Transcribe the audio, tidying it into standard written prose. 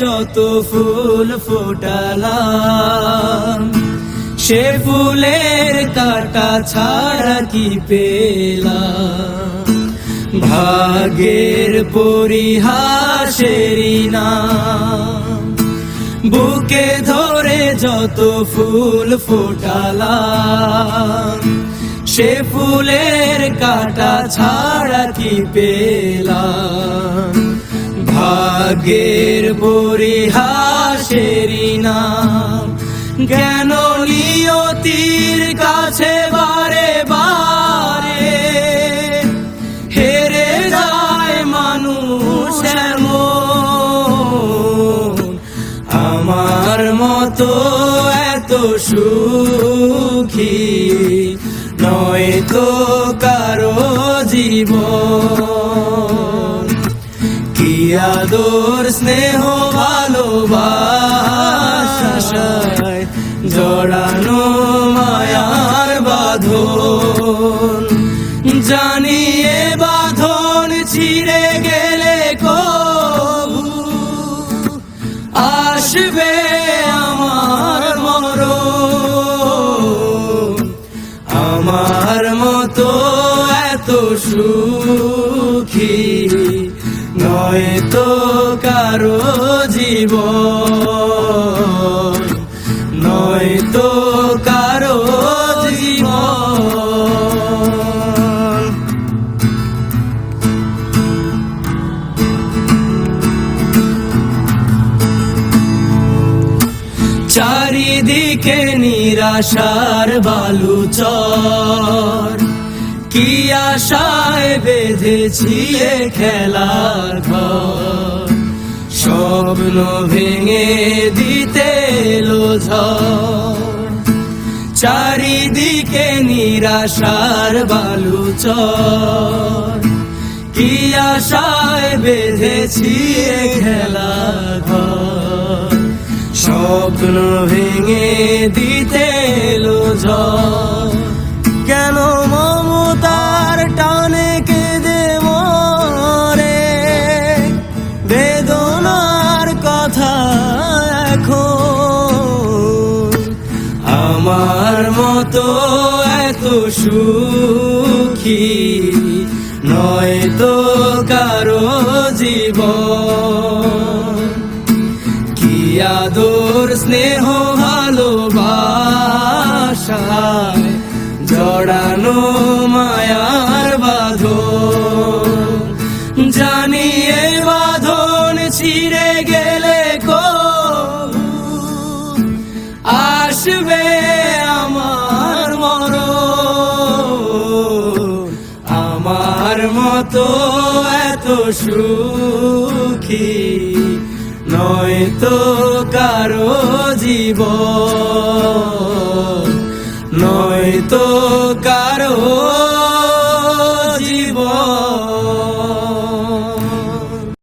যত ফুল ফোটালাম, সে ফুলের কাঁটা ছাড়া কি পেলাম। ভাগ্যের পরিহাসেরই নাম, বুকে ধরে যত ফুল ফোটালাম, সে ফুলের কাঁটা ছাড়া কি পেলাম। ভাগ্যের পরিহাসেরই নাম, কেন নিয়তির কাছে বারে বারে হেরে যায় মানুষ এমন। আমার মতো এত সুখী নয় তো কারো জীবন। কি আদর স্নেহ ভালোবাসায় জড়ানো মায়ার বাঁধন। জানিয়ে বাঁধন ছিঁড়ে গেলে কবু আসবে আমার মরণ। আমার মতো এত সুখী নয় তো কারো জীবন, নয় তো কারো জীবন। চারিদিকে নিরাশার বালুচর, কি আশায় বেঁধেছি এ খেলার ঘর। স্বপ্ন ভেঙে দিতে এলো ঝড়, চারিদিকে নিরাশার বালুচর। কি আশায় বেঁধেছি এ খেলার ঘর। স্বপ্ন ভেঙে দিতে এলো ঝড়, কেন মমতার টানে কেঁদে মরে বেদনার কথা এখন। আমার মতো এত সুখী নয় তো কারো জীবন। কি আদর স্নেহ ভালোবাসায় জড়ানো মায়ার বাঁধন। জানিয়ে বাঁধন ছিঁড়ে গেলে কবু আসবে আমার মরণ। আমার মতো এত সুখী নয় তো কারো জীবন।